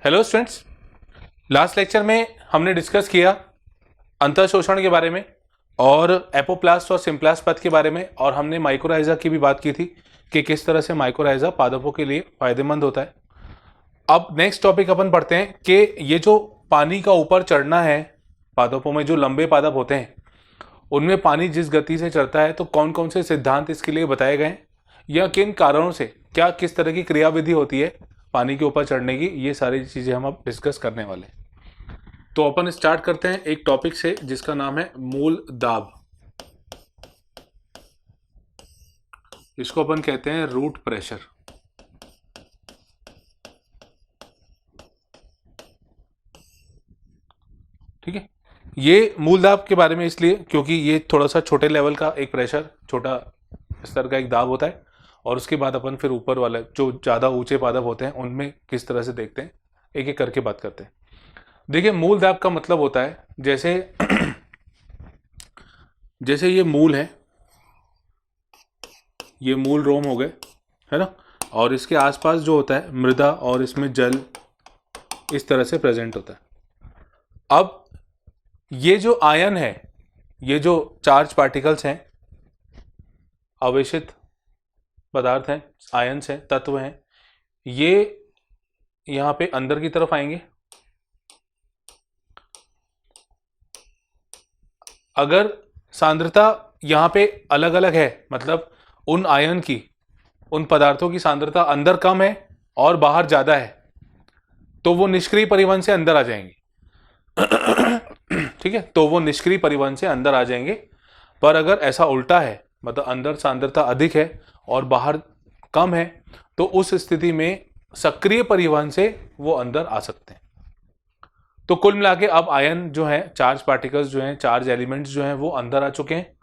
Hello students, last lecture में हमने discuss किया अंतःशोषण के बारे में और एपोप्लास्ट और सिम्प्लास्ट पथ के बारे में, और हमने माइकोराइजा की भी बात की थी कि किस तरह से माइकोराइजा पादपों के लिए फायदेमंद होता है। अब नेक्स्ट टॉपिक अपन पढ़ते हैं कि ये जो पानी का ऊपर चढ़ना है पादपों में, जो लंबे पादप होते हैं उनमें पानी जिस गति से चढ़ता है, तो कौन कौन से सिद्धांत इसके लिए बताए गए हैं या किन कारणों से क्या किस तरह की क्रियाविधि होती है पानी के ऊपर चढ़ने की, ये सारी चीजें हम अब डिस्कस करने वाले हैं। तो अपन स्टार्ट करते हैं एक टॉपिक से जिसका नाम है मूल दाब। इसको अपन कहते हैं रूट प्रेशर। ठीक है, ये मूल दाब के बारे में इसलिए क्योंकि ये थोड़ा सा छोटे लेवल का एक प्रेशर, छोटा स्तर का एक दाब होता है, और उसके बाद अपन फिर ऊपर वाला जो ज़्यादा ऊंचे पादप होते हैं उनमें किस तरह से देखते हैं, एक एक करके बात करते हैं। देखिए, मूल दाब का मतलब होता है जैसे जैसे ये मूल है, ये मूल रोम हो गए, है ना, और इसके आसपास जो होता है मृदा और इसमें जल इस तरह से प्रेजेंट होता है। अब ये जो आयन है, ये जो चार्ज पार्टिकल्स हैं, आवेशित पदार्थ हैं, आयन्स हैं, तत्व हैं, ये यहां पे अंदर की तरफ आएंगे। अगर सांद्रता यहां पे अलग अलग है, मतलब उन आयन की, उन पदार्थों की सांद्रता अंदर कम है और बाहर ज्यादा है, तो वो निष्क्रिय परिवहन से अंदर आ जाएंगे। ठीक है, तो वो निष्क्रिय परिवहन से अंदर आ जाएंगे। पर अगर ऐसा उल्टा है, मतलब अंदर सांद्रता अधिक है और बाहर कम है, तो उस स्थिति में सक्रिय परिवहन से वो अंदर आ सकते हैं। तो कुल मिला के अब आयन जो है, चार्ज पार्टिकल्स जो हैं, चार्ज एलिमेंट्स जो हैं, वो अंदर आ चुके हैं।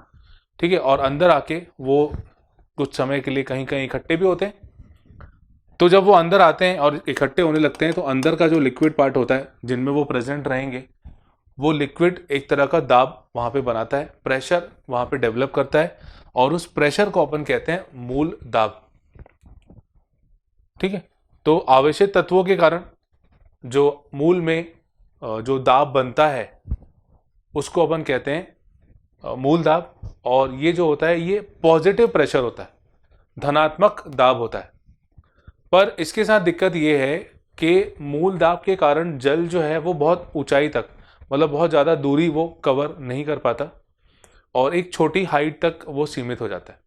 ठीक है, और अंदर आके वो कुछ समय के लिए कहीं कहीं इकट्ठे भी होते हैं। तो जब वो अंदर आते हैं और इकट्ठे होने लगते हैं, तो अंदर का जो लिक्विड पार्ट होता है जिनमें वो प्रेजेंट रहेंगे, वो लिक्विड एक तरह का दाब वहां पे बनाता है, प्रेशर वहां पे डेवलप करता है, और उस प्रेशर को अपन कहते हैं मूल दाब। ठीक है, तो आवेशित तत्वों के कारण जो मूल में जो दाब बनता है उसको अपन कहते हैं मूल दाब। और ये जो होता है ये पॉजिटिव प्रेशर होता है, धनात्मक दाब होता है। पर इसके साथ दिक्कत ये है कि मूल दाब के कारण जल जो है वो बहुत ऊंचाई तक, मतलब बहुत ज़्यादा दूरी वो कवर नहीं कर पाता, और एक छोटी हाइट तक वो सीमित हो जाता है।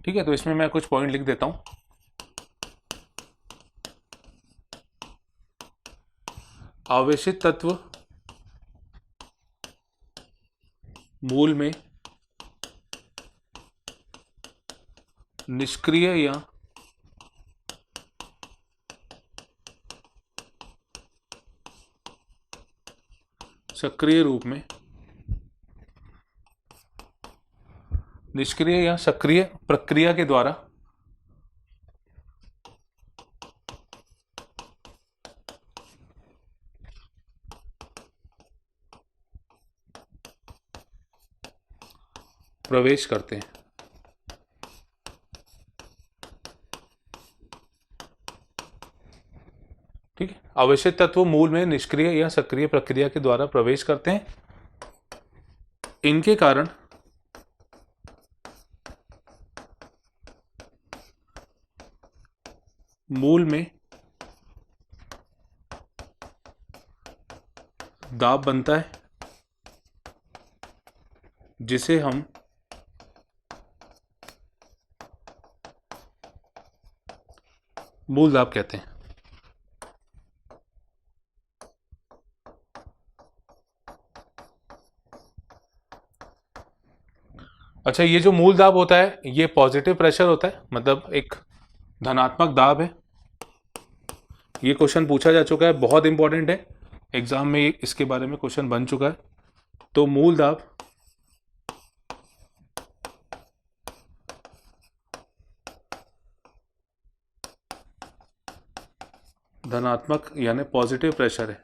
ठीक है, तो इसमें मैं कुछ पॉइंट लिख देता हूं। आवेशित तत्व मूल में निष्क्रिय या सक्रिय रूप में, निष्क्रिय या सक्रिय प्रक्रिया के द्वारा प्रवेश करते हैं। ठीक है, आवेशित तत्व मूल में निष्क्रिय या सक्रिय प्रक्रिया के द्वारा प्रवेश करते हैं। इनके कारण मूल में दाब बनता है, जिसे हम मूल दाब कहते हैं। अच्छा, ये जो मूल दाब होता है ये पॉजिटिव प्रेशर होता है, मतलब एक धनात्मक दाब है। ये क्वेश्चन पूछा जा चुका है, बहुत इंपॉर्टेंट है, एग्जाम में इसके बारे में क्वेश्चन बन चुका है। तो मूल दाब धनात्मक यानी पॉजिटिव प्रेशर है,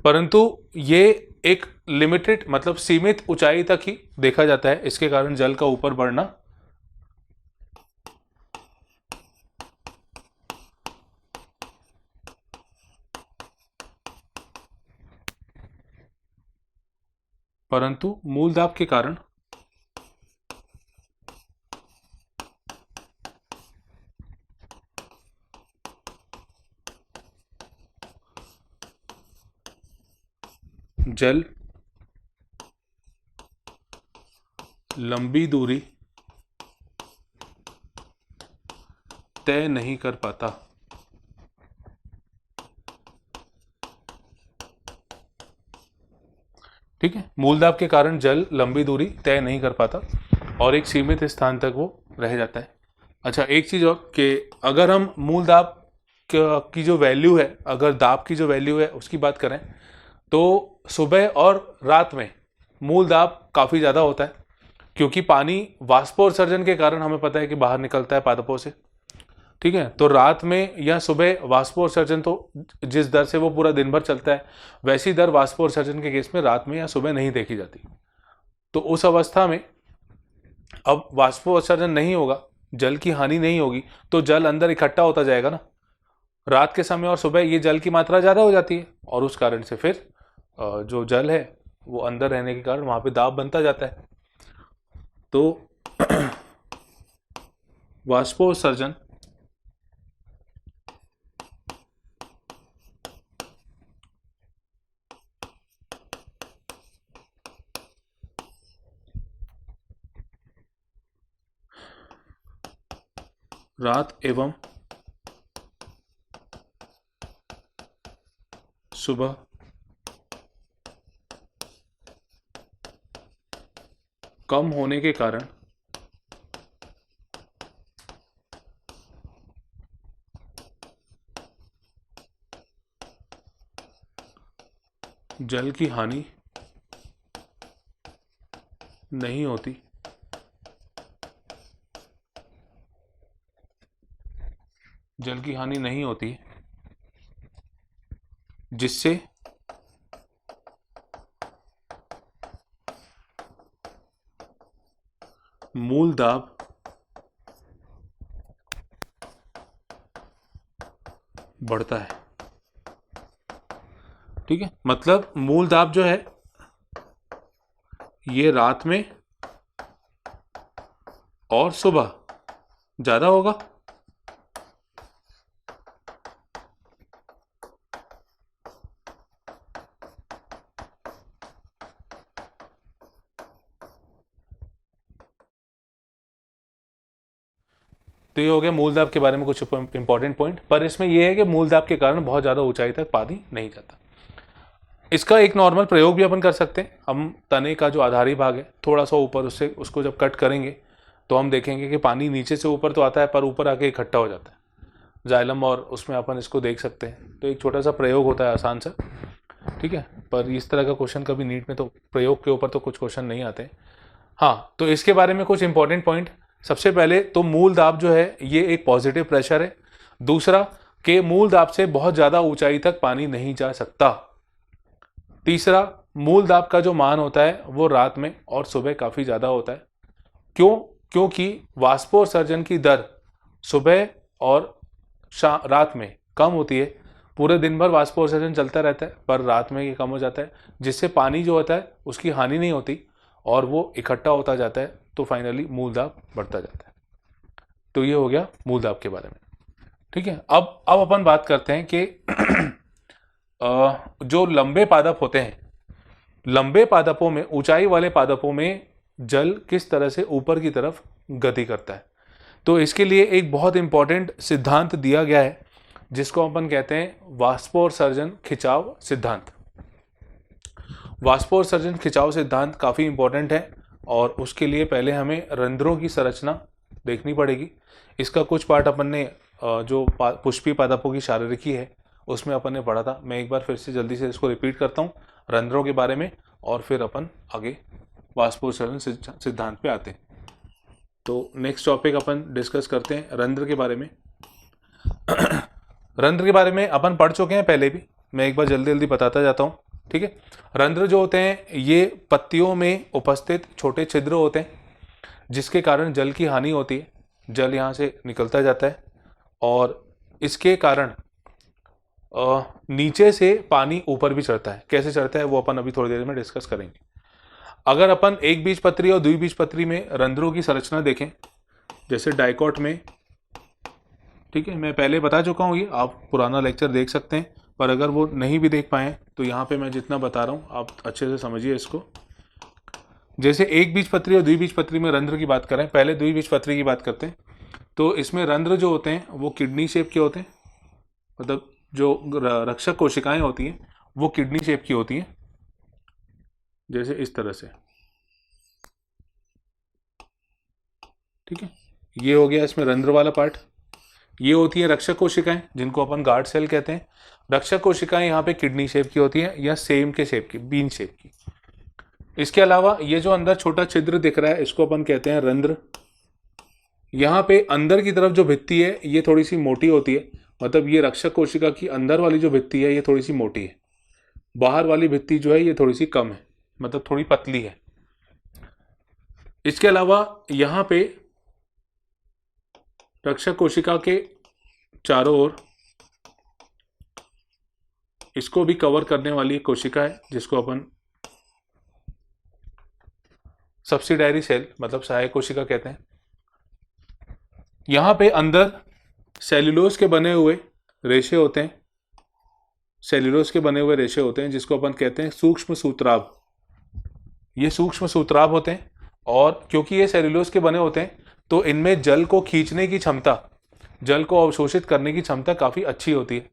परंतु ये एक लिमिटेड, मतलब सीमित ऊंचाई तक ही देखा जाता है। इसके कारण जल का ऊपर बढ़ना परंतु मूल दाब के कारण जल लंबी दूरी तय नहीं कर पाता। ठीक है, मूल दाब के कारण जल लंबी दूरी तय नहीं कर पाता और एक सीमित स्थान तक वो रह जाता है। अच्छा, एक चीज़ और कि अगर हम मूल दाब की जो वैल्यू है, अगर दाब की जो वैल्यू है उसकी बात करें तो सुबह और रात में मूल दाब काफ़ी ज़्यादा होता है, क्योंकि पानी वाष्पोत्सर्जन के कारण हमें पता है कि बाहर निकलता है पादपों से। ठीक है, तो रात में या सुबह वाष्पोत्सर्जन तो जिस दर से वो पूरा दिन भर चलता है, वैसी दर वाष्पोत्सर्जन के केस में रात में या सुबह नहीं देखी जाती। तो उस अवस्था में अब वाष्पोत्सर्जन नहीं होगा, जल की हानि नहीं होगी, तो जल अंदर इकट्ठा होता जाएगा ना। रात के समय और सुबह ये जल की मात्रा ज़्यादा हो जाती है और उस कारण से फिर जो जल है वो अंदर रहने के कारण वहाँ पे दाब बनता जाता है। तो वाष्पोत्सर्जन रात एवं सुबह कम होने के कारण जल की हानि नहीं होती। जल की हानि नहीं होती, जिससे मूल दाब बढ़ता है। ठीक है, मतलब मूल दाब जो है ये रात में और सुबह ज़्यादा होगा। तो ये हो गया मूल दाब के बारे में कुछ इंपॉर्टेंट पॉइंट, पर इसमें यह है कि मूल दाब के कारण बहुत ज़्यादा ऊंचाई तक पानी नहीं जाता। इसका एक नॉर्मल प्रयोग भी अपन कर सकते हैं। हम तने का जो आधारी भाग है थोड़ा सा ऊपर, उससे उसको जब कट करेंगे तो हम देखेंगे कि पानी नीचे से ऊपर तो आता है पर ऊपर आके इकट्ठा हो जाता है जाइलम, और उसमें अपन इसको देख सकते हैं। तो एक छोटा सा प्रयोग होता है आसान सा। ठीक है, पर इस तरह का क्वेश्चन कभी नीट में तो प्रयोग के ऊपर तो कुछ क्वेश्चन नहीं आते। हाँ, तो इसके बारे में कुछ इंपॉर्टेंट पॉइंट। सबसे पहले तो मूल दाब जो है ये एक पॉजिटिव प्रेशर है। दूसरा कि मूल दाब से बहुत ज़्यादा ऊंचाई तक पानी नहीं जा सकता। तीसरा, मूल दाब का जो मान होता है वो रात में और सुबह काफ़ी ज़्यादा होता है। क्यों? क्योंकि वाष्पोत्सर्जन की दर सुबह और रात में कम होती है। पूरे दिन भर वाष्पोत्सर्जन चलता रहता है पर रात में ये कम हो जाता है, जिससे पानी जो होता है उसकी हानि नहीं होती और वो इकट्ठा होता जाता है, तो फाइनली मूल दाब बढ़ता जाता है। तो ये हो गया मूल दाब के बारे में। ठीक है, अब अपन बात करते हैं कि जो लंबे पादप होते हैं, लंबे पादपों में, ऊंचाई वाले पादपों में जल किस तरह से ऊपर की तरफ गति करता है। तो इसके लिए एक बहुत इंपॉर्टेंट सिद्धांत दिया गया है जिसको अपन कहते हैं वाष्पोत्सर्जन खिंचाव सिद्धांत। वाष्पोत्सर्जन खिंचाव सिद्धांत काफ़ी इंपॉर्टेंट है और उसके लिए पहले हमें रंध्रों की संरचना देखनी पड़ेगी। इसका कुछ पार्ट अपन ने जो पुष्पीय पादपों की शारीरिकी है उसमें अपन ने पढ़ा था। मैं एक बार फिर से जल्दी से इसको रिपीट करता हूँ रंध्रों के बारे में, और फिर अपन आगे वाष्पोत्सर्जन सिद्धांत पे आते हैं। तो नेक्स्ट टॉपिक अपन डिस्कस करते हैं रंध्र के बारे में। रंध्र के बारे में अपन पढ़ चुके हैं पहले भी, मैं एक बार जल्दी जल्दी बताता जाता हूँ। ठीक है, रंध्र जो होते हैं ये पत्तियों में उपस्थित छोटे छिद्र होते हैं जिसके कारण जल की हानि होती है। जल यहाँ से निकलता जाता है और इसके कारण नीचे से पानी ऊपर भी चढ़ता है। कैसे चढ़ता है वो अपन अभी थोड़ी देर में डिस्कस करेंगे। अगर अपन एक बीजपत्री और द्विबीजपत्री में रंध्रों की संरचना देखें, जैसे डाइकॉट में, ठीक है, मैं पहले बता चुका हूँ, ये आप पुराना लेक्चर देख सकते हैं, पर अगर वो नहीं भी देख पाए तो यहाँ पे मैं जितना बता रहा हूँ आप अच्छे से समझिए इसको। जैसे एक बीजपत्री और द्विबीजपत्री में रंध्र की बात करें, पहले द्विबीजपत्री की बात करते हैं, तो इसमें रंध्र जो होते हैं वो किडनी शेप के होते हैं, मतलब जो रक्षक कोशिकाएं होती हैं वो किडनी शेप की होती हैं, जैसे इस तरह से, ठीक है। ये हो गया इसमें रंध्र वाला पार्ट। ये होती है रक्षक कोशिकाएं जिनको अपन गार्ड सेल कहते हैं। रक्षक कोशिकाएं यहाँ पे किडनी शेप की होती हैं या सेम के शेप की, बीन शेप की। इसके अलावा ये जो अंदर छोटा छिद्र दिख रहा है इसको अपन कहते हैं रंध्र। यहाँ पे अंदर की तरफ जो भित्ति है ये थोड़ी सी मोटी होती है, मतलब ये रक्षक कोशिका की अंदर वाली जो भित्ति है ये थोड़ी सी मोटी है, बाहर वाली भित्ति जो है ये थोड़ी सी कम है, मतलब थोड़ी पतली है। इसके अलावा यहाँ पे रक्षक कोशिका के चारों ओर इसको भी कवर करने वाली कोशिका है जिसको अपन सब्सिडायरी सेल मतलब सहायक कोशिका कहते हैं। यहाँ पे अंदर सेल्यूलोज के बने हुए रेशे होते हैं, सेल्यूलोज के बने हुए रेशे होते हैं जिसको अपन कहते हैं सूक्ष्म सूत्राभ। ये सूक्ष्म सूत्राभ होते हैं और क्योंकि ये सेल्यूलोज के बने होते हैं तो इनमें जल को खींचने की क्षमता, जल को अवशोषित करने की क्षमता काफ़ी अच्छी होती है,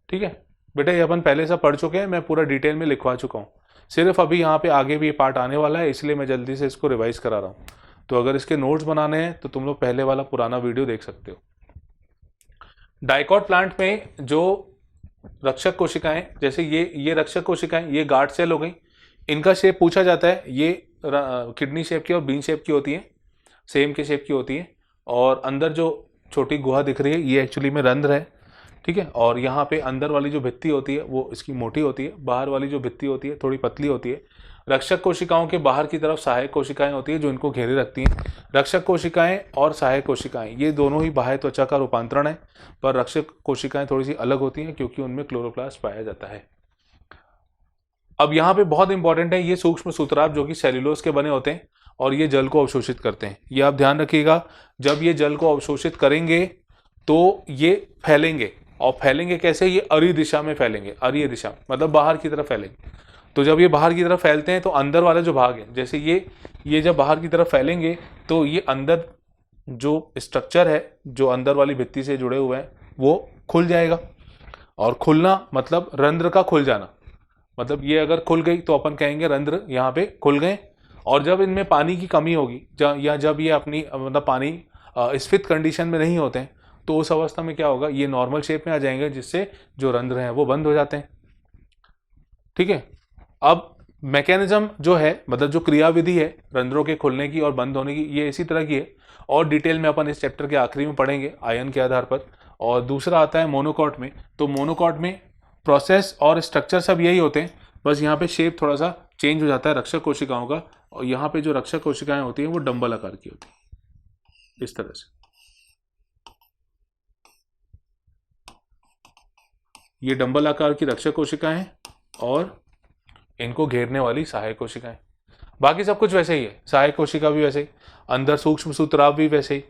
ठीक है बेटा। ये अपन पहले से पढ़ चुके हैं, मैं पूरा डिटेल में लिखवा चुका हूँ, सिर्फ अभी यहाँ पे आगे भी ये पार्ट आने वाला है इसलिए मैं जल्दी से इसको रिवाइज करा रहा हूँ। तो अगर इसके नोट्स बनाने हैं तो तुम लोग पहले वाला पुराना वीडियो देख सकते हो। डाइकॉट प्लांट में जो रक्षक कोशिकाएं, जैसे ये रक्षक कोशिकाएं, ये गार्ड सेल हो गई, इनका शेप पूछा जाता है, ये किडनी शेप की और बीन शेप की होती है, सेम के शेप की होती है। और अंदर जो छोटी गुहा दिख रही है ये एक्चुअली में रंध्र है, ठीक है। और यहाँ पे अंदर वाली जो भित्ति होती है वो इसकी मोटी होती है, बाहर वाली जो भित्ति होती है थोड़ी पतली होती है। रक्षक कोशिकाओं के बाहर की तरफ सहायक कोशिकाएं होती है जो इनको घेरे रखती हैं। रक्षक कोशिकाएं और सहायक कोशिकाएं ये दोनों ही बाह्य त्वचा का रूपांतरण है, पर रक्षक कोशिकाएं थोड़ी सी अलग होती हैं क्योंकि उनमें क्लोरोप्लास्ट पाया जाता है। अब यहाँ पे बहुत इंपॉर्टेंट है ये सूक्ष्म सूत्राभ जो कि सेल्यूलोज के बने होते हैं और ये जल को अवशोषित करते हैं। ये आप ध्यान रखिएगा, जब ये जल को अवशोषित करेंगे तो ये फैलेंगे, और फैलेंगे कैसे, ये अरी दिशा में फैलेंगे, अरीय दिशा मतलब बाहर की तरफ फैलेंगे। तो जब ये बाहर की तरफ फैलते हैं तो अंदर वाला जो भाग है, जैसे ये जब बाहर की तरफ फैलेंगे तो ये अंदर जो स्ट्रक्चर है जो अंदर वाली भित्ति से जुड़े हुए हैं वो खुल जाएगा। और खुलना मतलब रंध्र का खुल जाना, मतलब ये अगर खुल गई तो अपन कहेंगे रंध्र यहाँ पे खुल गए। और जब इनमें पानी की कमी होगी या जब ये अपनी मतलब पानी स्फीत कंडीशन में नहीं होते हैं तो उस अवस्था में क्या होगा, ये नॉर्मल शेप में आ जाएंगे जिससे जो रंध्र हैं वो बंद हो जाते हैं, ठीक है। अब मैकेनिज्म जो है मतलब जो क्रियाविधि है रंध्रों के खुलने की और बंद होने की ये इसी तरह की है, और डिटेल में अपन इस चैप्टर के आखिरी में पढ़ेंगे आयन के आधार पर। और दूसरा आता है मोनोकॉट में, तो मोनोकॉट में प्रोसेस और स्ट्रक्चर सब यही होते हैं, बस यहाँ पे शेप थोड़ा सा चेंज हो जाता है रक्षक कोशिकाओं का। और यहाँ पे जो रक्षक कोशिकाएं होती हैं वो डंबल आकार की होती है इस तरह से। ये डंबल आकार की रक्षक कोशिकाएं हैं और इनको घेरने वाली सहायक कोशिकाएं। बाकी सब कुछ वैसे ही है, सहायक कोशिका भी वैसे ही, अंदर सूक्ष्म सूत्राभ भी वैसे ही,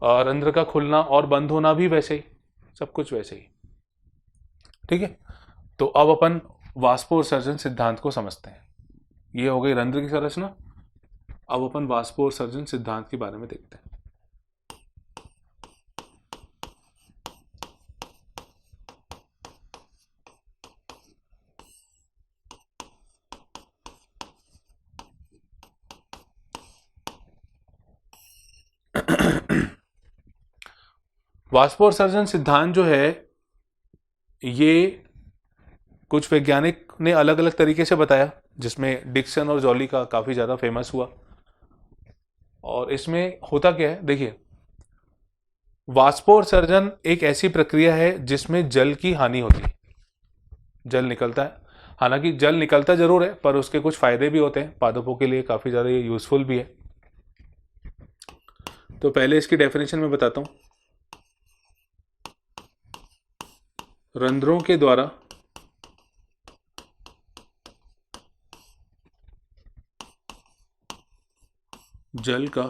और रंध्र का खुलना और बंद होना भी वैसे ही, सब कुछ वैसे ही, ठीक है। तो अब अपन वाष्पोत्सर्जन सिद्धांत को समझते हैं। ये हो गई रंध्र की संरचना। अब अपन वाष्पोत्सर्जन सिद्धांत के बारे में देखते हैं। वाष्पोत्सर्जन सिद्धांत जो है ये कुछ वैज्ञानिक ने अलग अलग तरीके से बताया, जिसमें डिक्सन और जॉली का काफी ज्यादा फेमस हुआ। और इसमें होता क्या है, देखिए वाष्पोत्सर्जन एक ऐसी प्रक्रिया है जिसमें जल की हानि होती है, जल निकलता है। हालांकि जल निकलता जरूर है पर उसके कुछ फायदे भी होते हैं, पादपों के लिए काफी ज्यादा ये यूजफुल भी है। तो पहले इसकी डेफिनेशन में बताता हूं। रंध्रों के द्वारा जल का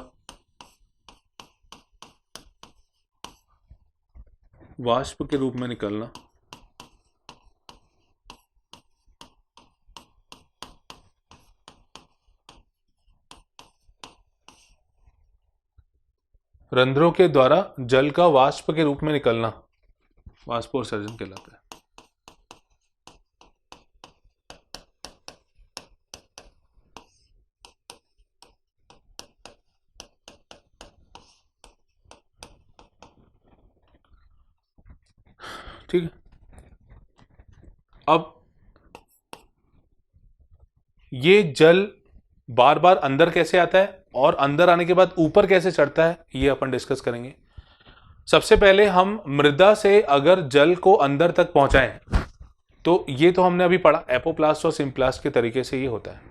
वाष्प के रूप में निकलना रंध्रों के द्वारा जल का वाष्प के रूप में निकलना वाष्पोत्सर्जन कहलाता है। ठीक है। अब ये जल बार बार अंदर कैसे आता है और अंदर आने के बाद ऊपर कैसे चढ़ता है, ये अपन डिस्कस करेंगे। सबसे पहले हम मृदा से अगर जल को अंदर तक पहुंचाएं तो ये तो हमने अभी पढ़ा एपोप्लास्ट और सिम्प्लास्ट के तरीके से ये होता है,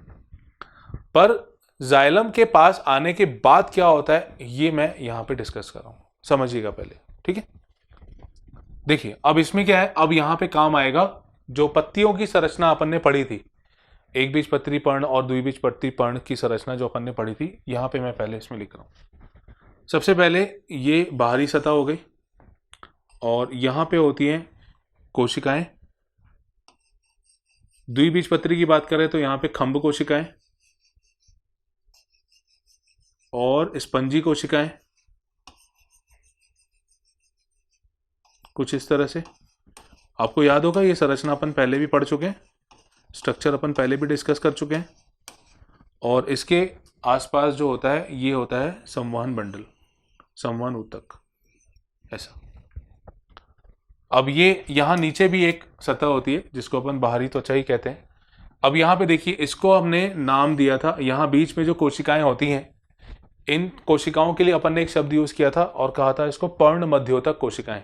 पर जाइलम के पास आने के बाद क्या होता है ये मैं यहां पे डिस्कस कर रहा हूं, समझिएगा पहले। ठीक है, देखिए अब इसमें क्या है, अब यहां पे काम आएगा जो पत्तियों की संरचना अपन ने पढ़ी थी, एक बीजपत्री पर्ण और द्विबीजपत्री पर्ण की संरचना जो अपन ने पढ़ी थी, यहां पे मैं पहले इसमें लिख रहा हूं। सबसे पहले ये बाहरी सतह हो गई और यहां पे होती हैं कोशिकाएं। द्विबीजपत्री की बात करें तो यहां पे खंभ कोशिकाएं और स्पंजी कोशिकाएं, कुछ इस तरह से। आपको याद होगा ये संरचना अपन पहले भी पढ़ चुके हैं, स्ट्रक्चर अपन पहले भी डिस्कस कर चुके हैं। और इसके आसपास जो होता है ये होता है संवहन बंडल, संवहन ऊतक, ऐसा। अब ये यहाँ नीचे भी एक सतह होती है जिसको अपन बाहरी त्वचा ही कहते हैं। अब यहाँ पे देखिए इसको हमने नाम दिया था, यहाँ बीच में जो कोशिकाएं होती हैं इन कोशिकाओं के लिए अपन ने एक शब्द यूज किया था और कहा था इसको पर्ण मध्योतक कोशिकाएं,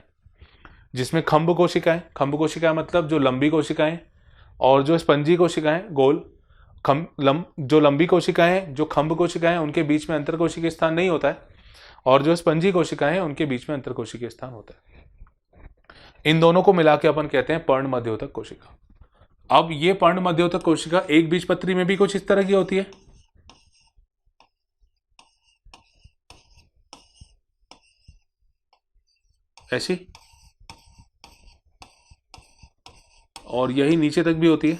जिसमें खंभ कोशिकाएं मतलब जो लंबी कोशिकाएं, और जो स्पंजी कोशिकाएं गोल जो लंबी कोशिकाएं जो खंभ कोशिकाएं उनके बीच में अंतरकोशिकीय स्थान नहीं होता है, और जो स्पंजी कोशिकाएं हैं उनके बीच में अंतरकोशिकीय स्थान होता है। इन दोनों को मिला के अपन कहते हैं पर्ण मध्योतक कोशिका। अब ये पर्ण मध्योतक कोशिका एक बीजपत्री में भी कुछ इस तरह की होती है, ऐसी, और यही नीचे तक भी होती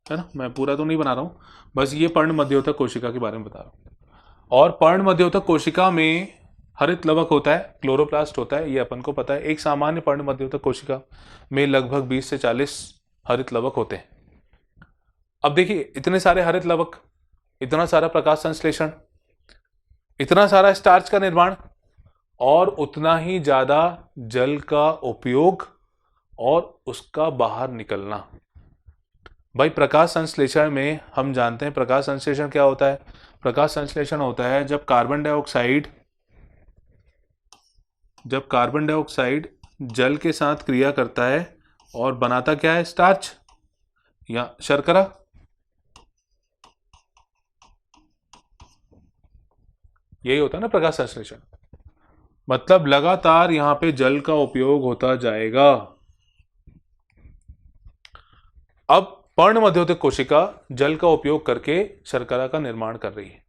है ना। मैं पूरा तो नहीं बना रहा हूं, बस ये पर्ण मध्योतक कोशिका के बारे में बता रहा हूं। और पर्ण मध्योतक कोशिका में हरित लवक होता है, क्लोरोप्लास्ट होता है, ये अपन को पता है। एक सामान्य पर्ण मध्योतक कोशिका में लगभग 20 से 40 हरित लवक होते हैं। अब देखिए इतने सारे हरित लवक, इतना सारा प्रकाश संश्लेषण, इतना सारा स्टार्च का निर्माण और उतना ही ज्यादा जल का उपयोग और उसका बाहर निकलना। भाई प्रकाश संश्लेषण में हम जानते हैं प्रकाश संश्लेषण क्या होता है। प्रकाश संश्लेषण होता है जब कार्बन डाइऑक्साइड जल के साथ क्रिया करता है और बनाता क्या है, स्टार्च या शर्करा। यही होता है ना प्रकाश संश्लेषण, मतलब लगातार यहां पे जल का उपयोग होता जाएगा। अब पर्ण मध्योतक कोशिका जल का उपयोग करके शर्करा का निर्माण कर रही है।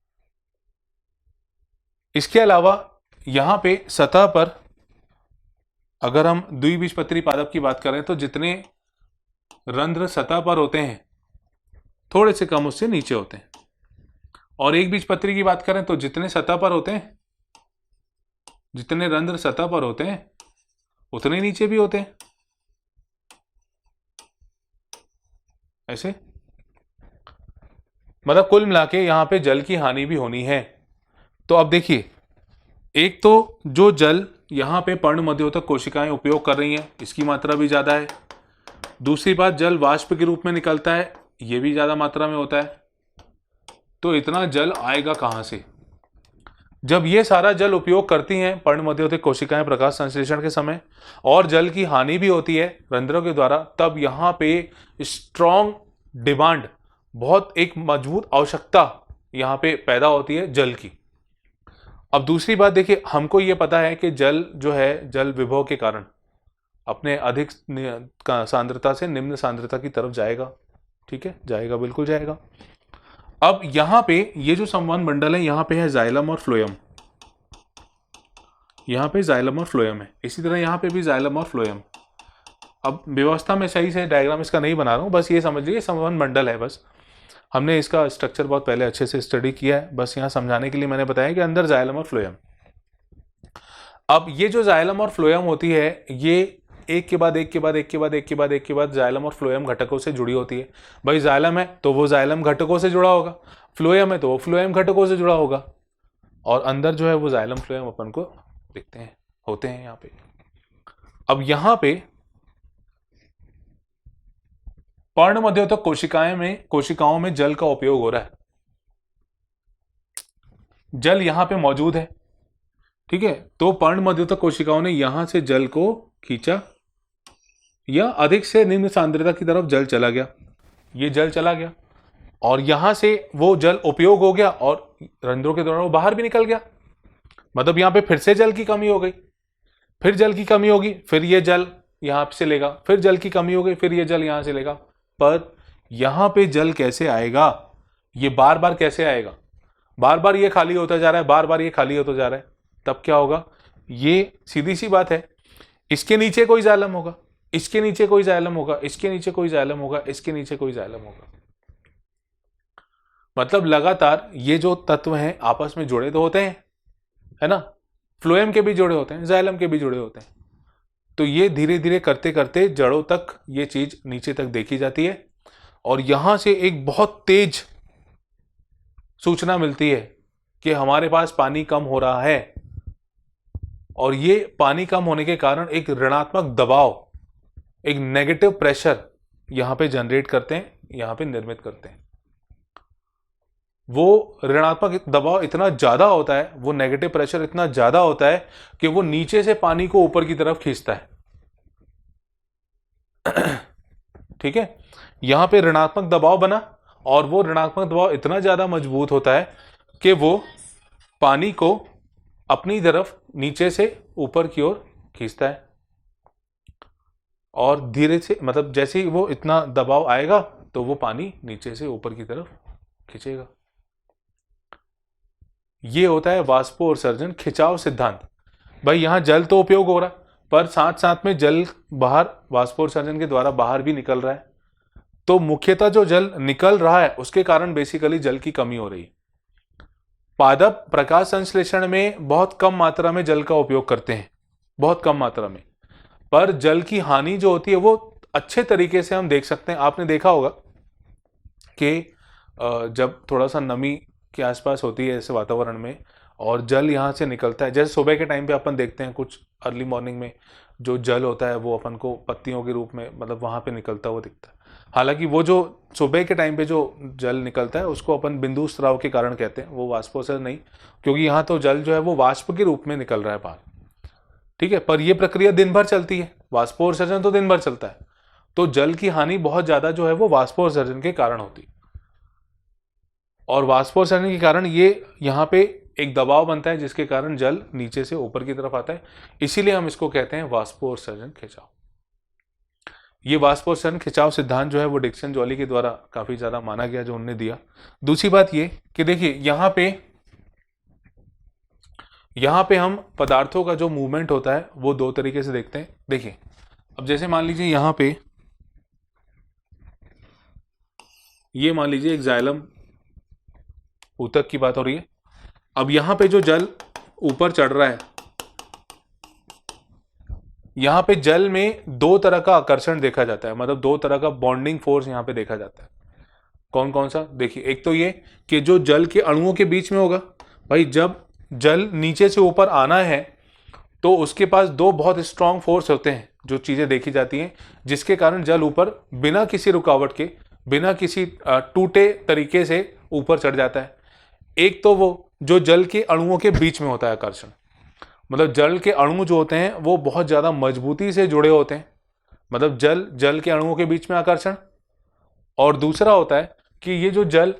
इसके अलावा यहां पे सतह पर अगर हम द्विबीजपत्री पादप की बात करें तो जितने रंध्र सतह पर होते हैं थोड़े से कम उससे नीचे होते हैं, और एक बीजपत्री की बात करें तो जितने सतह पर होते हैं, जितने रंध्र सतह पर होते हैं उतने नीचे भी होते हैं, ऐसे। मतलब कुल मिला के यहां पे जल की हानि भी होनी है। तो अब देखिए, एक तो जो जल यहां पे पर्ण मध्योतक कोशिकाएं उपयोग कर रही हैं इसकी मात्रा भी ज्यादा है। दूसरी बात, जल वाष्प के रूप में निकलता है, ये भी ज्यादा मात्रा में होता है। तो इतना जल आएगा कहां से? जब ये सारा जल उपयोग करती हैं पर्ण मध्योतक कोशिकाएं प्रकाश संश्लेषण के समय, और जल की हानि भी होती है रंध्रों के द्वारा, तब यहां पे स्ट्रॉन्ग डिमांड, बहुत एक मजबूत आवश्यकता यहां पे पैदा होती है जल की। अब दूसरी बात देखिए, हमको ये पता है कि जल जो है, जल विभव के कारण अपने अधिक सांद्रता से निम्न सांद्रता की तरफ जाएगा। ठीक है, जाएगा, बिल्कुल जाएगा। अब यहां पे ये जो संवहन मंडल है, यहां पे है जाइलम और फ्लोएम, यहां पे जाइलम और फ्लोएम है, इसी तरह यहां पे भी जाइलम और फ्लोएम। अब व्यवस्था में सही से डायग्राम इसका नहीं बना रहा हूं, बस ये समझ लीजिए संवहन मंडल है। बस हमने इसका स्ट्रक्चर बहुत पहले अच्छे से स्टडी किया है, बस यहाँ समझाने के लिए मैंने बताया कि अंदर जाइलम और फ्लोएम। अब ये जो जाइलम और फ्लोएम होती है, ये एक के बाद एक के बाद एक के बाद एक के बाद एक के बाद जाइलम और फ्लोएम घटकों से जुड़ी होती है। भाई जाइलम है तो वो जाइलम घटकों से जुड़ा होगा, फ्लोएम है तो वो फ्लोएम घटकों से जुड़ा होगा, और अंदर जो है वो जाइलम फ्लोएम अपन को दिखते हैं, होते हैं यहाँ पे। अब यहाँ पे पर्ण मध्योतक कोशिकाओं में जल का उपयोग हो रहा है, जल यहां पे मौजूद है, ठीक है। तो पर्ण मध्योतक कोशिकाओं ने यहां से जल को खींचा, या अधिक से निम्न सांद्रता की तरफ जल चला गया, ये जल चला गया, और यहां से वो जल उपयोग हो गया और रंध्रों के दौरान वो बाहर भी निकल गया। मतलब यहां पे फिर से जल की कमी हो गई, फिर जल की कमी होगी, फिर ये जल यहां से लेगा, फिर जल की कमी हो गई, फिर ये जल यहां से लेगा। पर यहां पे जल कैसे आएगा, ये बार बार कैसे आएगा, बार बार ये खाली होता जा रहा है, बार बार ये खाली होता जा रहा है, तब क्या होगा, ये सीधी सी बात है, इसके नीचे कोई जाइलम होगा, इसके नीचे कोई जाइलम होगा, इसके नीचे कोई जाइलम होगा, इसके नीचे कोई जाइलम होगा। मतलब लगातार ये जो तत्व हैं आपस में जुड़े तो होते हैं, है ना, फ्लोएम के भी जुड़े होते हैं, जाइलम के भी जुड़े होते हैं। तो ये धीरे धीरे करते करते जड़ों तक ये चीज नीचे तक देखी जाती है, और यहां से एक बहुत तेज सूचना मिलती है कि हमारे पास पानी कम हो रहा है, और ये पानी कम होने के कारण एक ऋणात्मक दबाव, एक नेगेटिव प्रेशर यहां पे जनरेट करते हैं, यहां पे निर्मित करते हैं। वो ऋणात्मक दबाव इतना ज्यादा होता है, वो नेगेटिव प्रेशर इतना ज्यादा होता है कि वो नीचे से पानी को ऊपर की तरफ खींचता है। ठीक है, यहां पे ऋणात्मक दबाव बना, और वो ऋणात्मक दबाव इतना ज्यादा मजबूत होता है कि वो पानी को अपनी तरफ नीचे से ऊपर की ओर खींचता है, और धीरे से, मतलब जैसे ही वो इतना दबाव आएगा तो वो पानी नीचे से ऊपर की तरफ खींचेगा। ये होता है वाष्पोत्सर्जन खिंचाव सिद्धांत। भाई यहां जल तो उपयोग हो रहा है, पर साथ साथ में जल बाहर वाष्पोत्सर्जन के द्वारा बाहर भी निकल रहा है। तो मुख्यतः जो जल निकल रहा है उसके कारण बेसिकली जल की कमी हो रही है। पादप प्रकाश संश्लेषण में बहुत कम मात्रा में जल का उपयोग करते हैं, बहुत कम मात्रा में, पर जल की हानि जो होती है वो अच्छे तरीके से हम देख सकते हैं। आपने देखा होगा कि जब थोड़ा सा नमी के आसपास होती है ऐसे वातावरण में, और जल यहाँ से निकलता है, जैसे सुबह के टाइम पे अपन देखते हैं कुछ अर्ली मॉर्निंग में जो जल होता है वो अपन को पत्तियों के रूप में, मतलब वहाँ पे निकलता हुआ दिखता है। हालांकि वो जो सुबह के टाइम पे जो जल निकलता है उसको अपन बिंदु स्राव के कारण कहते हैं, वो वाष्पोत्सर्जन नहीं, क्योंकि यहाँ तो जल जो है वो वाष्प के रूप में निकल रहा है बाहर। ठीक है, पर यह प्रक्रिया दिन भर चलती है, वाष्पोत्सर्जन तो दिन भर चलता है। तो जल की हानि बहुत ज्यादा जो है वो वाष्पोत्सर्जन के कारण होती है, और वाष्पोत्सर्जन के कारण ये यहाँ पे एक दबाव बनता है जिसके कारण जल नीचे से ऊपर की तरफ आता है, इसीलिए हम इसको कहते हैं वाष्पोत्सर्जन खिंचाव। ये वाष्पोत्सर्जन खिंचाव सिद्धांत जो है वो डिक्सन जॉली के द्वारा काफी ज्यादा माना गया, जो उन्होंने दिया। दूसरी बात ये कि देखिए यहाँ पे हम पदार्थों का जो मूवमेंट होता है वो दो तरीके से देखते हैं। देखिए, अब जैसे मान लीजिए यहाँ पे ये मान लीजिए एक जाइलम ऊतक की बात हो रही है। अब यहाँ पे जो जल ऊपर चढ़ रहा है, यहाँ पे जल में दो तरह का आकर्षण देखा जाता है, मतलब दो तरह का बॉन्डिंग फोर्स यहाँ पे देखा जाता है। कौन कौन सा? देखिए, एक तो ये कि जो जल के अणुओं के बीच में होगा। भाई जब जल नीचे से ऊपर आना है तो उसके पास दो बहुत स्ट्रांग फोर्स होते हैं जो चीजें देखी जाती हैं, जिसके कारण जल ऊपर बिना किसी रुकावट के, बिना किसी टूटे तरीके से ऊपर चढ़ जाता है। एक तो वो जो जल के अणुओं के बीच में होता है आकर्षण, मतलब जल के अणु जो होते हैं वो बहुत ज्यादा मजबूती से जुड़े होते हैं, मतलब जल के अणुओं के बीच में आकर्षण। और दूसरा होता है कि ये जो जल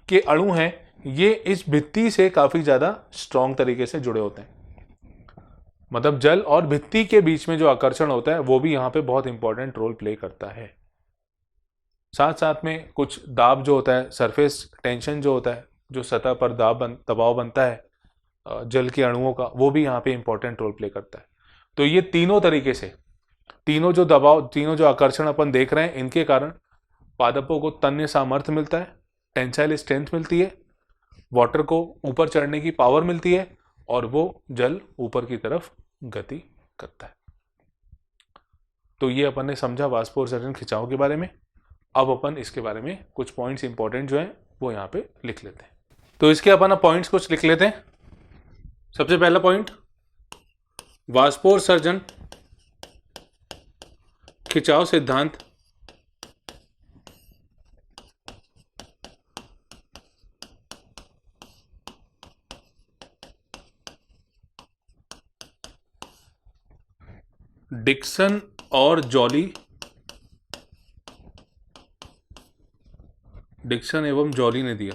के अणु हैं ये इस भित्ति से काफी ज्यादा स्ट्रांग तरीके से जुड़े होते हैं, मतलब जल और भित्ति के बीच में जो आकर्षण होता है वो भी यहाँ पे बहुत इंपॉर्टेंट रोल प्ले करता है। साथ साथ में कुछ दाब जो होता है, सरफेस टेंशन जो होता है, जो सतह पर दबाव बनता है जल के अणुओं का, वो भी यहाँ पे इंपॉर्टेंट रोल प्ले करता है। तो ये तीनों तरीके से, तीनों जो दबाव, तीनों जो आकर्षण अपन देख रहे हैं, इनके कारण पादपों को तन्य सामर्थ्य मिलता है, टेंसाइल स्ट्रेंथ मिलती है, वाटर को ऊपर चढ़ने की पावर मिलती है, और वो जल ऊपर की तरफ गति करता है। तो ये अपन ने समझा वाष्पोत्सर्जन खिंचाव के बारे में। अब अपन इसके बारे में कुछ पॉइंट्स इंपॉर्टेंट जो हैं वो यहाँ पे लिख लेते हैं। तो इसके अपन पॉइंट्स कुछ लिख लेते हैं। सबसे पहला पॉइंट, वाष्पोत्सर्जन खिंचाव सिद्धांत डिक्सन और जॉली, डिक्सन एवं जॉली ने दिया।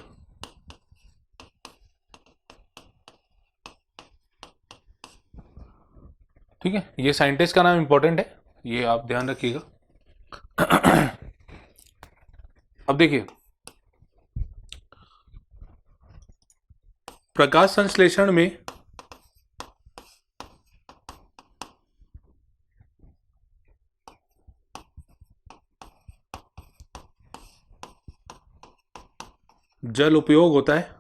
ठीक है, ये साइंटिस्ट का नाम इंपॉर्टेंट है, ये आप ध्यान रखिएगा। अब देखिए, प्रकाश संश्लेषण में जल उपयोग होता है,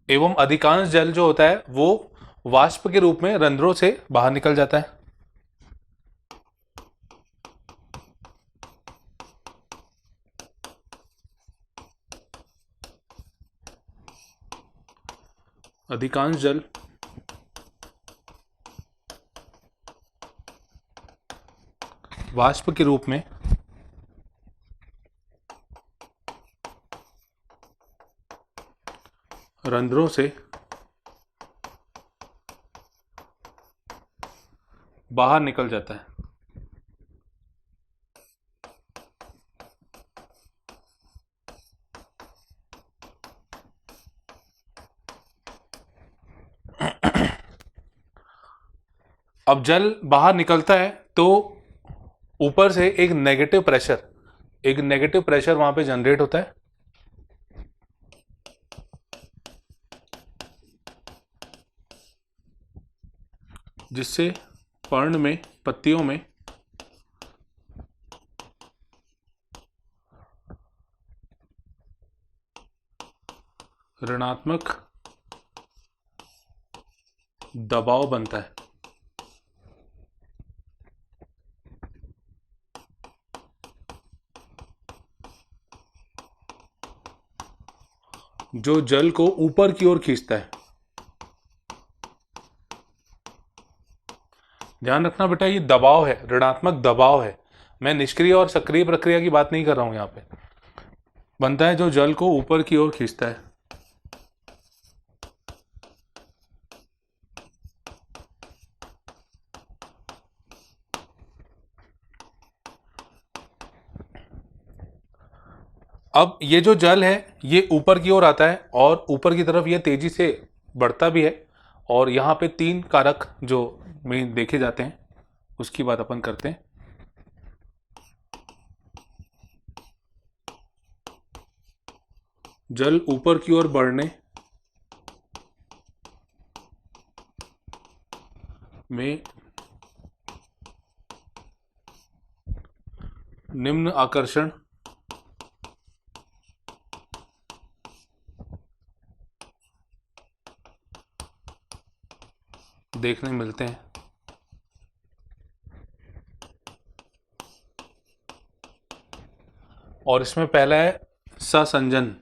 एवं अधिकांश जल जो होता है वो वाष्प के रूप में रंध्रों से बाहर निकल जाता है। अधिकांश जल वाष्प के रूप में रंध्रों से बाहर निकल जाता है। अब जल बाहर निकलता है तो ऊपर से एक नेगेटिव प्रेशर वहां पे जनरेट होता है, जिससे पर्ण में, पत्तियों में ऋणात्मक दबाव बनता है। जो जल को ऊपर की ओर खींचता है। ध्यान रखना बेटा, ये दबाव है, ऋणात्मक दबाव है। मैं निष्क्रिय और सक्रिय प्रक्रिया की बात नहीं कर रहा हूं। यहां पे बनता है जो जल को ऊपर की ओर खींचता है। अब ये जो जल है ये ऊपर की ओर आता है और ऊपर की तरफ ये तेजी से बढ़ता भी है, और यहाँ पे 3 कारक जो मेन देखे जाते हैं उसकी बात अपन करते हैं। जल ऊपर की ओर बढ़ने में निम्न आकर्षण देखने मिलते हैं। और इसमें पहला है ससंजन।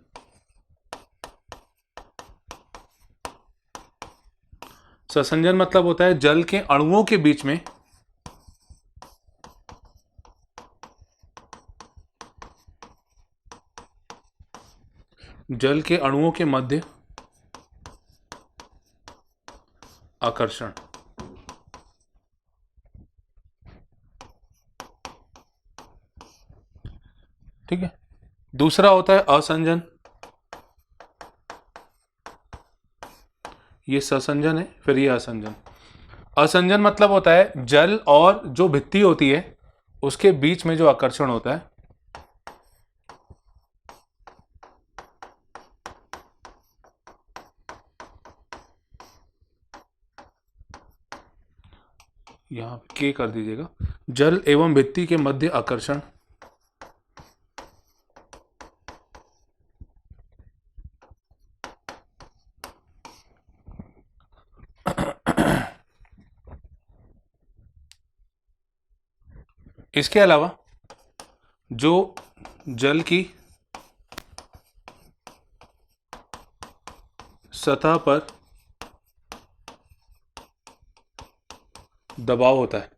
ससंजन मतलब होता है जल के अणुओं के बीच में जल के अणुओं के मध्य आकर्षण। ठीक है। दूसरा होता है असंजन। ये ससंजन है, फिर ये असंजन। असंजन मतलब होता है जल और जो भित्ति होती है उसके बीच में जो आकर्षण होता है, यहां के कर दीजिएगा, जल एवं भित्ति के मध्य आकर्षण। इसके अलावा जो जल की सतह पर दबाव होता है,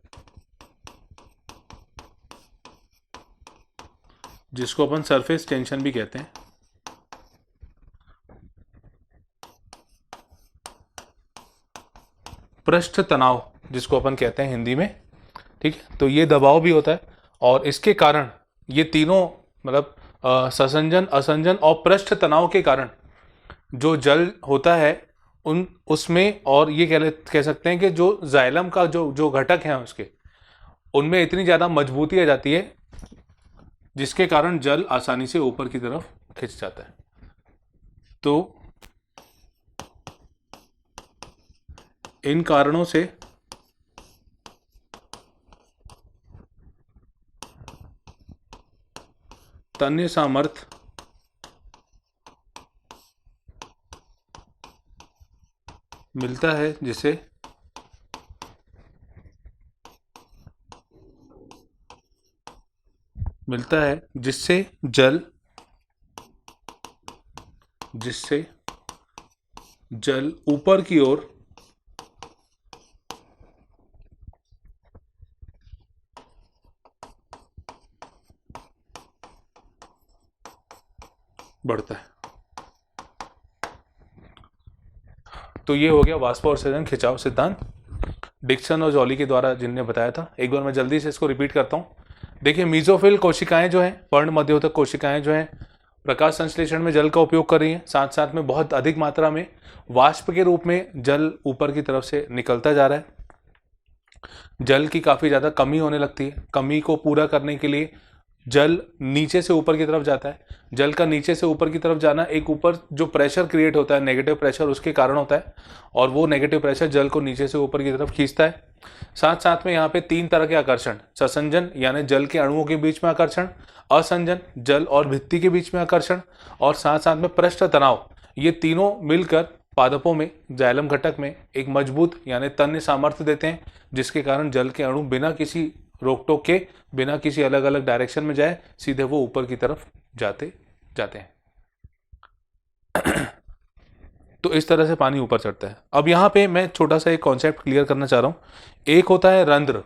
जिसको अपन सरफेस टेंशन भी कहते हैं, पृष्ठ तनाव जिसको अपन कहते हैं हिंदी में, ठीक है। तो ये दबाव भी होता है और इसके कारण ये तीनों मतलब ससंजन, असंजन और पृष्ठ तनाव के कारण जो जल होता है उन उसमें, और ये कह सकते हैं कि जो जाइलम का जो जो घटक हैं उसके, उनमें इतनी ज़्यादा मजबूती आ जाती है जिसके कारण जल आसानी से ऊपर की तरफ खिंच जाता है। तो इन कारणों से तन्य सामर्थ्य मिलता है, जिससे जल ऊपर की ओर बढ़ता है। तो ये हो गया वाष्प और सजन खिंचाव सिद्धांत, डिक्सन और जॉली के द्वारा जिनने बताया था। एक बार मैं जल्दी से इसको रिपीट करता हूँ। देखिए, मीजोफिल कोशिकाएं जो हैं, पर्ण मध्योतक कोशिकाएं जो हैं, प्रकाश संश्लेषण में जल का उपयोग कर रही हैं, साथ साथ में बहुत अधिक मात्रा में वाष्प के रूप में जल ऊपर की तरफ से निकलता जा रहा है। जल की काफ़ी ज़्यादा कमी होने लगती है। कमी को पूरा करने के लिए जल नीचे से ऊपर की तरफ जाता है। जल का नीचे से ऊपर की तरफ जाना एक ऊपर जो प्रेशर क्रिएट होता है, नेगेटिव प्रेशर, उसके कारण होता है, और वो नेगेटिव प्रेशर जल को नीचे से ऊपर की तरफ खींचता है। साथ साथ में यहाँ पे तीन तरह के आकर्षण, ससंजन यानी जल के अणुओं के बीच में आकर्षण, असंजन जल और भित्ति के बीच में आकर्षण, और साथ साथ में पृष्ठ तनाव, ये तीनों मिलकर पादपों में, जाइलम घटक में एक मजबूत यानी तन्य सामर्थ्य देते हैं, जिसके कारण जल के अणु बिना किसी रोक टोक के, बिना किसी अलग अलग डायरेक्शन में जाए, सीधे वो ऊपर की तरफ जाते जाते हैं। तो इस तरह से पानी ऊपर चढ़ता है। अब यहाँ पे मैं छोटा सा एक कॉन्सेप्ट क्लियर करना चाह रहा हूँ। एक होता है रंध्र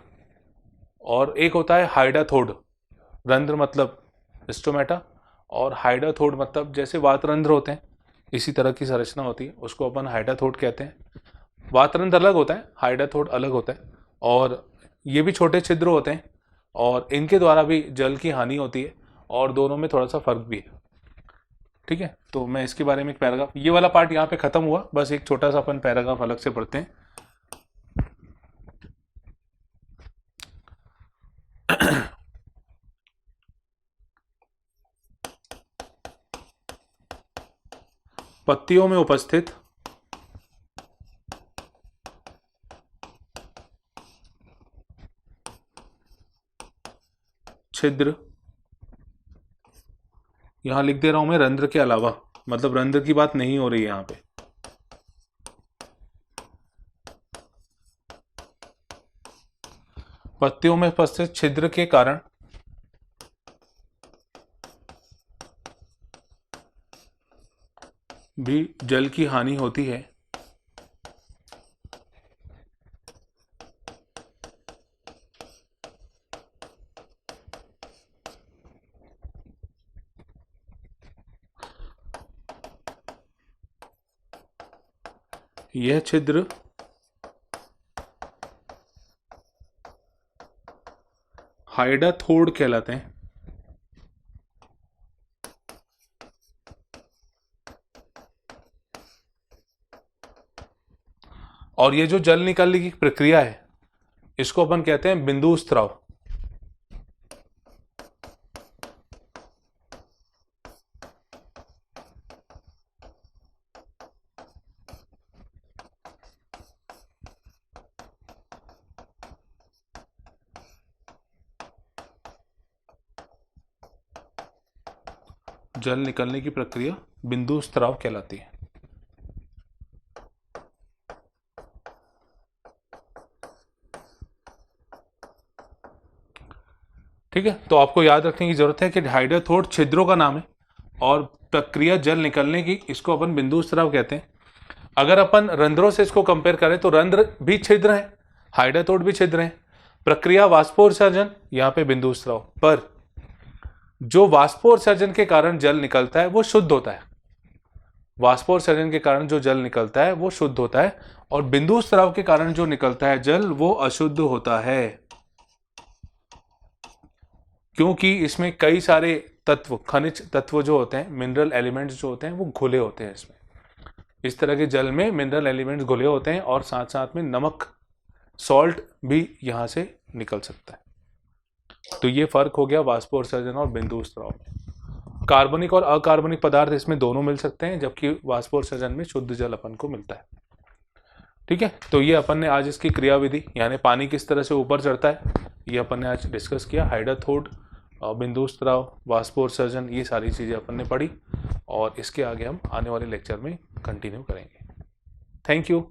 और एक होता है हाइडाथोड। रंध्र मतलब स्टोमेटा और हाइडाथोड मतलब जैसे वातरंध्र होते हैं, इसी तरह की संरचना होती है, उसको अपन हाइडाथोड कहते हैं। वातरंध्र अलग होता है, हाइडाथोड अलग होता है, और ये भी छोटे छिद्र होते हैं और इनके द्वारा भी जल की हानि होती है, और दोनों में थोड़ा सा फर्क भी है। ठीक है, तो मैं इसके बारे में एक पैराग्राफ, ये वाला पार्ट यहाँ पे खत्म हुआ, बस एक छोटा सा अपन पैराग्राफ अलग से पढ़ते हैं। पत्तियों में उपस्थित छिद्र, यहां लिख दे रहा हूं मैं रंध्र के अलावा, मतलब रंध्र की बात नहीं हो रही है यहां पे। पत्तियों में उपस्थित छिद्र के कारण भी जल की हानि होती है। यह छिद्र हाइडाथोड कहलाते हैं। और ये जो जल निकलने की प्रक्रिया है इसको अपन कहते हैं बिंदु स्त्राव। जल निकलने की प्रक्रिया बिंदु स्त्राव कहलाती है। ठीक है, तो आपको याद रखने की जरूरत है कि हाइड्रोथोड छिद्रों का नाम है और प्रक्रिया जल निकलने की इसको अपन बिंदु स्त्राव कहते हैं। अगर अपन रंध्रों से इसको कंपेयर करें तो रंध्र भी छिद्र हैं, हाइड्रोथोड भी छिद्र हैं। प्रक्रिया वाष्पोत्सर्जन, यहाँ पे बिंदु स्त्राव। पर जो वाष्पोत्सर्जन के कारण जल निकलता है वो शुद्ध होता है। वाष्पोत्सर्जन के कारण जो जल निकलता है वो शुद्ध होता है और बिंदु स्त्राव के कारण जो निकलता है जल वो अशुद्ध होता है, क्योंकि इसमें कई सारे तत्व, खनिज तत्व जो होते हैं, मिनरल एलिमेंट्स जो होते हैं वो घुले होते हैं इसमें। इस तरह के जल में मिनरल एलिमेंट्स घुले होते हैं और साथ साथ में नमक, सॉल्ट भी यहां से निकल सकता है। तो ये फर्क हो गया वाष्पोत्सर्जन और बिंदु स्त्राव में। कार्बनिक और अकार्बनिक पदार्थ इसमें दोनों मिल सकते हैं, जबकि वाष्पोत्सर्जन में शुद्ध जल अपन को मिलता है। ठीक है, तो ये अपन ने आज इसकी क्रियाविधि यानी पानी किस तरह से ऊपर चढ़ता है ये अपन ने आज डिस्कस किया। हाइड्रोथोड, बिंदु स्त्राव, वाष्पोत्सर्जन, ये सारी चीज़ें अपन ने पढ़ी और इसके आगे हम आने वाले लेक्चर में कंटिन्यू करेंगे। Thank you.